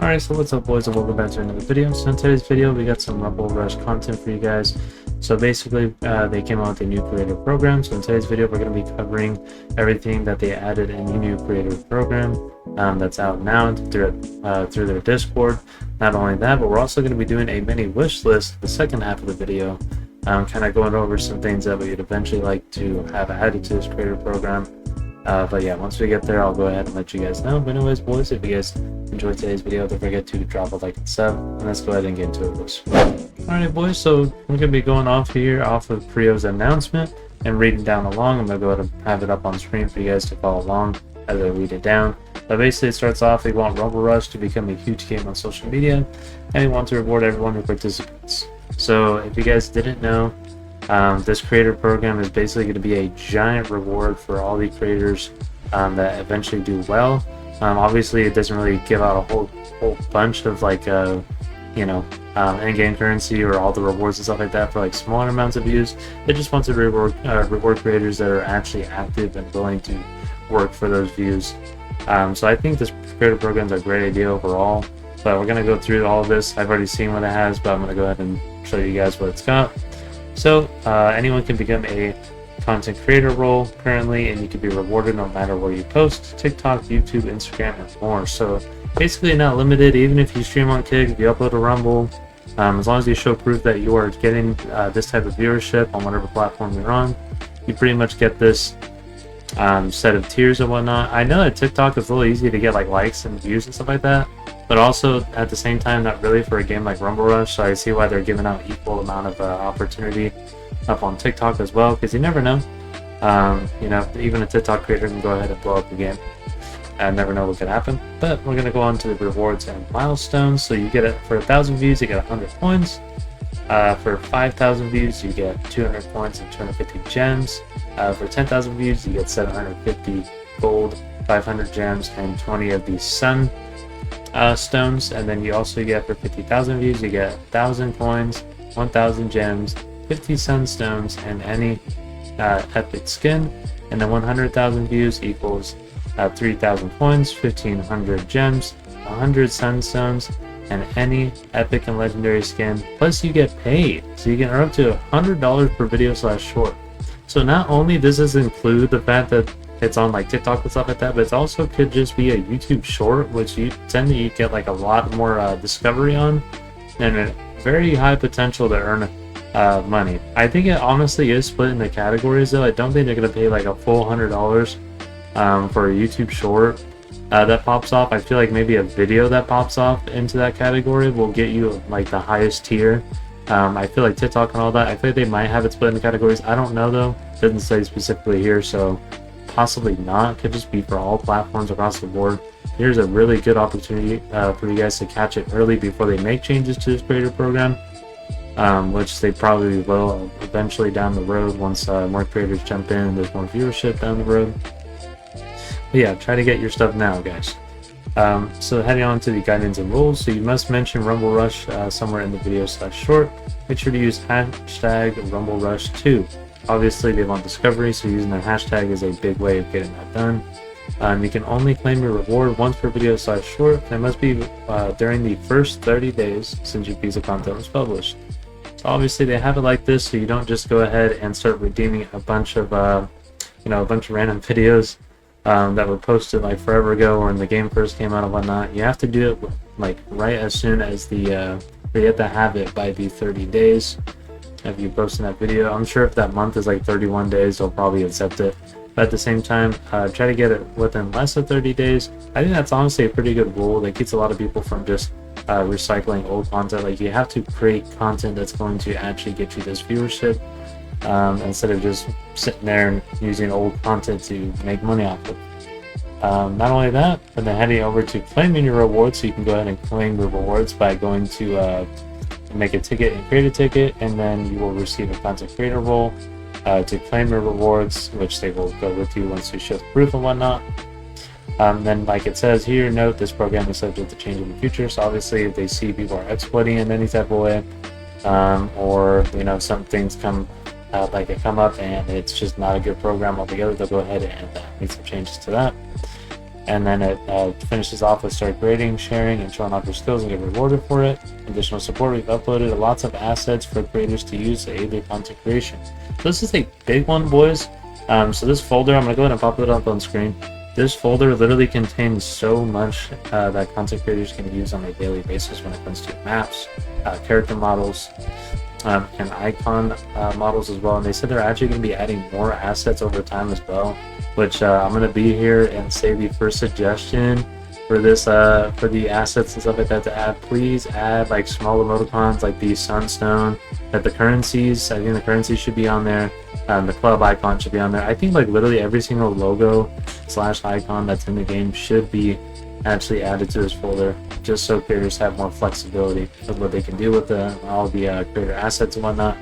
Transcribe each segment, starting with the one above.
Alright, so what's up boys and welcome back to another video. So in today's video we got some Rumble Rush content for you guys. So basically they came out with a new creative program. So in today's video we're going to be covering everything that they added in the new creative program that's out now through their Discord. Not only that, but we're also going to be doing a mini wish list the second half of the video, kind of going over some things that we'd eventually like to have added to this creative program. But yeah, once we get there, I'll go ahead and let you guys know. But anyways, boys, if you guys enjoyed today's video, don't forget to drop a like and sub. And let's go ahead and get into it, boys. Alright, boys, so we're going to be going off of Prio's announcement and reading down along. I'm going to go ahead and have it up on screen for you guys to follow along as I read it down. But basically, it starts off, we want Rumble Rush to become a huge game on social media, and we want to reward everyone who participates. So if you guys didn't know, this creator program is basically going to be a giant reward for all the creators that eventually do well. Obviously, it doesn't really give out a whole bunch of like in-game currency or all the rewards and stuff like that for like smaller amounts of views. It just wants to reward creators that are actually active and willing to work for those views. So I think this creator program is a great idea overall. But we're going to go through all of this. I've already seen what it has, but I'm going to go ahead and show you guys what it's got. So anyone can become a content creator role currently, and you can be rewarded no matter where you post: TikTok, YouTube, Instagram, and more. So basically not limited. Even if you stream on Kick, if you upload a Rumble, as long as you show proof that you are getting this type of viewership on whatever platform you're on, you pretty much get this set of tiers and whatnot. I know that TikTok is a little easy to get like likes and views and stuff like that, but also at the same time not really for a game like Rumble Rush. So I see why they're giving out equal amount of opportunity up on TikTok as well, because you never know. Even a TikTok creator can go ahead and blow up the game. I never know what could happen. But we're gonna go on to the rewards and milestones. So you get it for 1,000 views, you get 100 points. For 5,000 views, you get 200 points and 250 gems. For 10,000 views, you get 750 gold, 500 gems, and 20 of these sun stones. And then you also get, for 50,000 views, you get 1,000 coins, 1,000 gems, 50 sunstones, and any epic skin. And then 100,000 views equals 3,000 coins, 1,500 gems, 100 sunstones, and any epic and legendary skin. Plus you get paid, so you can earn up to $100 per video /short. So not only does this include the fact that it's on like TikTok and stuff like that, but it also could just be a YouTube short, which you tend to get like a lot more discovery on, and a very high potential to earn money. I think it honestly is split into categories though. I don't think they're gonna pay like a full $100 for a YouTube short that pops off. I feel like maybe a video that pops off into that category will get you like the highest tier. I feel like TikTok and all that, I feel like they might have it split into categories. I don't know though. It doesn't say specifically here, so possibly not. Could just be for all platforms across the board. Here's a really good opportunity for you guys to catch it early before they make changes to this creator program. Which they probably will eventually down the road once more creators jump in and there's more viewership down the road. But yeah, try to get your stuff now, guys. So heading on to the guidance and rules. So you must mention Rumble Rush somewhere in the video /short. Make sure to use hashtag RumbleRush2. Obviously they want discovery, so using their hashtag is a big way of getting that done. You can only claim your reward once per video /short, and it must be during the first 30 days since your piece of content was published. So obviously they have it like this, so you don't just go ahead and start redeeming a bunch of random videos that were posted like forever ago or when the game first came out and whatnot. You have to do it like right as soon as you have to have it by the 30 days of you posting that video. I'm sure if that month is like 31 days, they'll probably accept it. But at the same time, try to get it within less than 30 days. I think that's honestly a pretty good rule that keeps a lot of people from just recycling old content. Like, you have to create content that's going to actually get you this viewership instead of just sitting there and using old content to make money off it. Not only that, but then heading over to claiming your rewards. So you can go ahead and claim your rewards by going to make a ticket and create a ticket, and then you will receive a content creator role to claim your rewards, which they will go with you once you show proof and whatnot. Then, like it says here, note this program is subject to change in the future. So obviously if they see people are exploiting in any type of way, or some things come up and it's just not a good program altogether, they'll go ahead and make some changes to that. and then it finishes off with start grading, sharing, and showing off your skills and get rewarded for it. Additional support, we've uploaded lots of assets for creators to use to aid their content creation. So this is a big one, boys. So this folder, I'm going to go ahead and pop it up on screen. This folder literally contains so much that content creators can use on a daily basis when it comes to maps, character models, and icon models as well. And they said they're actually going to be adding more assets over time as well, which I'm going to be here and say the first suggestion for this for the assets and stuff like that to add. Please add like small emoticons like the sunstone, that the currencies, I think the currencies should be on there. The club icon should be on there. I think like literally every single logo / icon that's in the game should be actually added to this folder, just so creators have more flexibility of what they can do with all the creator assets and whatnot.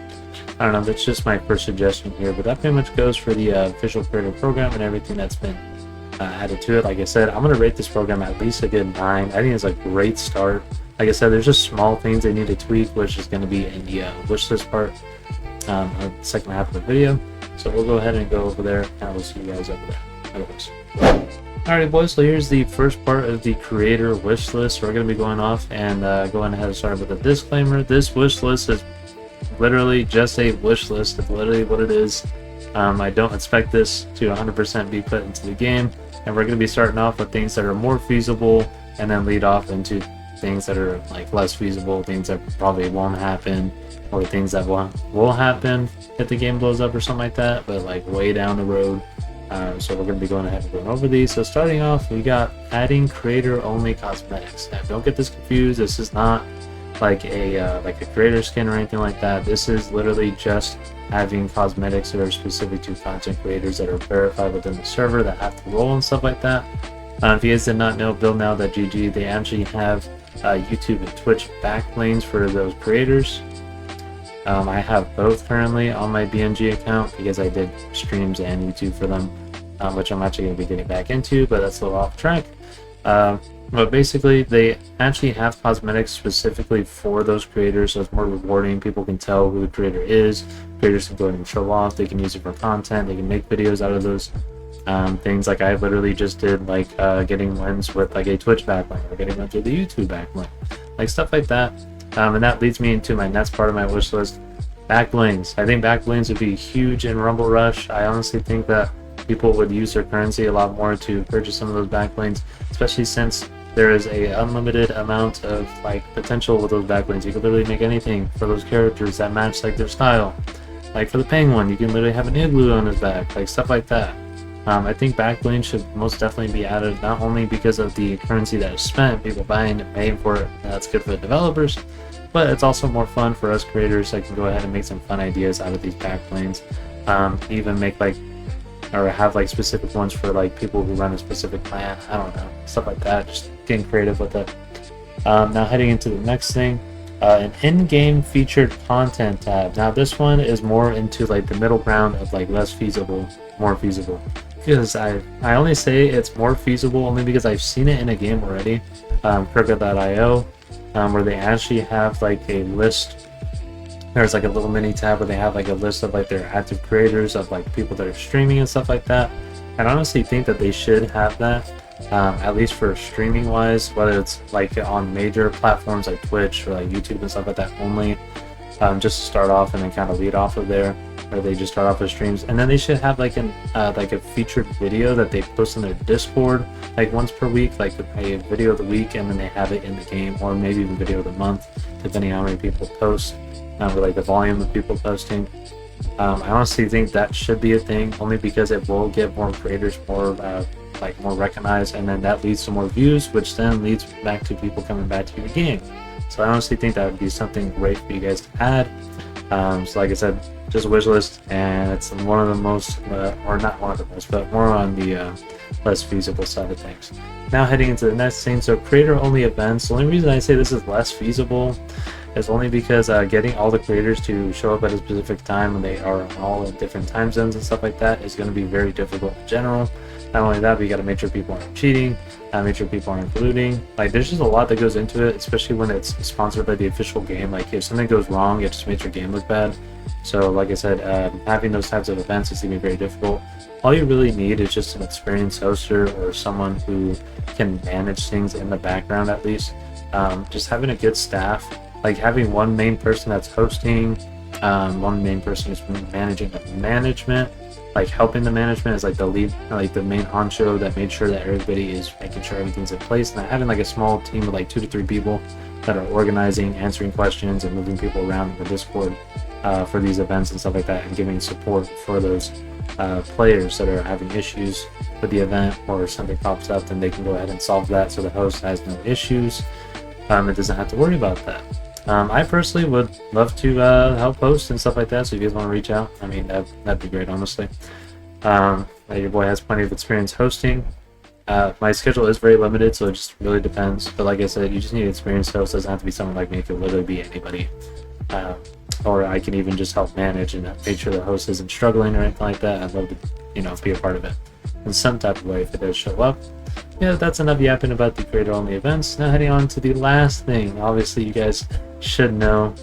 I don't know, that's just my first suggestion here, but that pretty much goes for the official creator program and everything that's been added to it. Like I said, I'm going to rate this program at least a good 9. I think it's a great start. Like I said, there's just small things they need to tweak, which is going to be in the wish list part of the second half of the video. So we'll go ahead and go over there, and we'll see you guys over there. Anyways. Alright boys, so here's the first part of the creator wish list. We're going to be going off and going ahead and start with a disclaimer. This wish list is literally just a wish list. It's literally what it is. I don't expect this to 100% be put into the game, and we're going to be starting off with things that are more feasible and then lead off into things that are like less feasible, things that probably won't happen, or things that will happen if the game blows up or something like that, but like way down the road. So we're going to be going ahead and going over these. So starting off, we got adding creator only cosmetics. Now don't get this confused, this is not like a creator skin or anything like that. This is literally just having cosmetics that are specific to content creators that are verified within the server that have to roll and stuff like that. If you guys did not know, BuildNow.gg, they actually have YouTube and Twitch backlinks for those creators. I have both currently on my BNG account because I did streams and YouTube for them, which I'm actually going to be getting back into, but that's a little off track. But basically, they actually have cosmetics specifically for those creators, so it's more rewarding. People can tell who the creator is. Creators can go ahead and show off. They can use it for content. They can make videos out of those things. Like I literally just did like getting wins with like a Twitch backlink, or getting wins with a YouTube backlink, like stuff like that. And that leads me into my next part of my wish list, backlinks. I think backlinks would be huge in Rumble Rush. I honestly think that people would use their currency a lot more to purchase some of those backlinks, especially since there is a unlimited amount of like potential with those backlinks. You can literally make anything for those characters that match like their style. Like for the penguin, you can literally have an igloo on his back, like stuff like that. I think backlinks should most definitely be added, not only because of the currency that is spent, people buying and paying for it, that's good for the developers, but it's also more fun for us creators that can go ahead and make some fun ideas out of these backlinks. Even make like, or have like specific ones for like people who run a specific clan, I don't know, stuff like that, just getting creative with it. Now heading into the next thing, an in-game featured content tab. Now this one is more into like the middle ground of like less feasible, more feasible. Because I only say it's more feasible only because I've seen it in a game already, Kirka.io, where they actually have like a list. There's like a little mini tab where they have like a list of like their active creators, of like people that are streaming and stuff like that. And I honestly think that they should have that, at least for streaming wise, whether it's like on major platforms like Twitch or like YouTube and stuff like that only, just to start off and then kind of lead off of there, or they just start off with streams. And then they should have like a featured video that they post in their Discord like once per week, like a video of the week, and then they have it in the game, or maybe even video of the month, depending on how many people post, or like the volume of people posting. I honestly think that should be a thing, only because it will get more creators more recognized, and then that leads to more views, which then leads back to people coming back to your game. So I honestly think that would be something great for you guys to add. So like I said, just a wish list, and it's one of the most, or not one of the most, but more on the less feasible side of things. Now heading into the next thing, so creator only events. The only reason I say this is less feasible is only because getting all the creators to show up at a specific time when they are all in different time zones and stuff like that is going to be very difficult in general. Not only that, but you got to make sure people aren't cheating, make sure people aren't colluding. Like, there's just a lot that goes into it, especially when it's sponsored by the official game. Like, if something goes wrong, it just makes your game look bad. So, like I said, having those types of events is going to be very difficult. All you really need is just an experienced hoster or someone who can manage things in the background at least. Just having a good staff, like having one main person that's hosting, one main person who's managing the management, like helping the management is like the lead, like the main honcho that made sure that everybody is making sure everything's in place, and having like a small team of like 2 to 3 people that are organizing, answering questions, and moving people around in the Discord for these events and stuff like that, and giving support for those players that are having issues with the event, or something pops up, then they can go ahead and solve that so the host has no issues. It doesn't have to worry about that. I personally would love to help host and stuff like that, so if you guys want to reach out, I mean, that'd be great, honestly. Your boy has plenty of experience hosting. My schedule is very limited, so it just really depends. But like I said, you just need an experienced host. It doesn't have to be someone like me. It could literally be anybody. Or I can even just help manage and make sure the host isn't struggling or anything like that. I'd love to, be a part of it in some type of way if it does show up. Yeah, that's enough yapping about the creator-only events. Now heading on to the last thing. Obviously, you guys should know,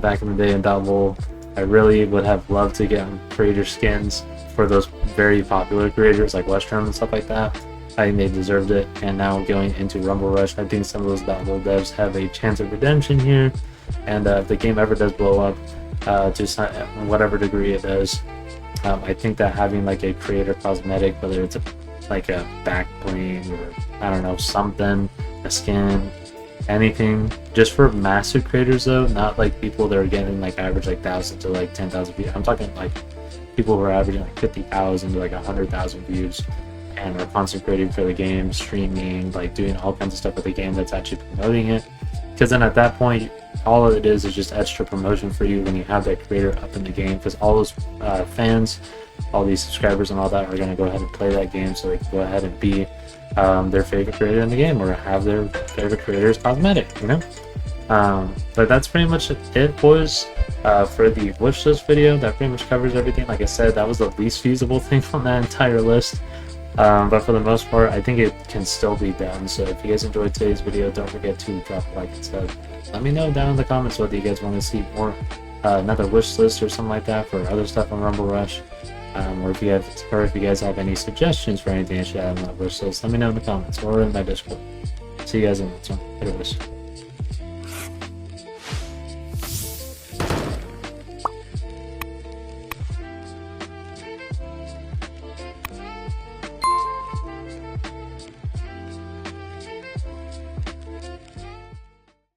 back in the day in .lol, I really would have loved to get creator skins for those very popular creators like Westrum and stuff like that. I think they deserved it. And now going into Rumble Rush, I think some of those .lol devs have a chance of redemption here. And if the game ever does blow up, to whatever degree it does, I think that having like a creator cosmetic, whether it's like a back bling or I don't know, something, a skin, anything, just for massive creators though, not like people that are getting like average like 1,000 to like 10,000 views. I'm talking like people who are averaging like 50,000 to like 100,000 views and are concentrating for the game, streaming, like doing all kinds of stuff with the game that's actually promoting it. Because then at that point, all of it is just extra promotion for you when you have that creator up in the game, because all those fans, all these subscribers and all that are going to go ahead and play that game, so they can go ahead and be their favorite creator in the game, or have their favorite creator's cosmetic, but that's pretty much it, boys, for the wish list video. That pretty much covers everything. Like I said, that was the least feasible thing on that entire list, but for the most part, I think it can still be done. So if you guys enjoyed today's video, don't forget to drop a like and stuff. Let me know down in the comments whether you guys want to see more another wish list or something like that for other stuff on Rumble Rush, or if you guys have any suggestions for anything I should add on that wish list, let me know in the comments or in my Discord. See you guys in the next one. Later, boys.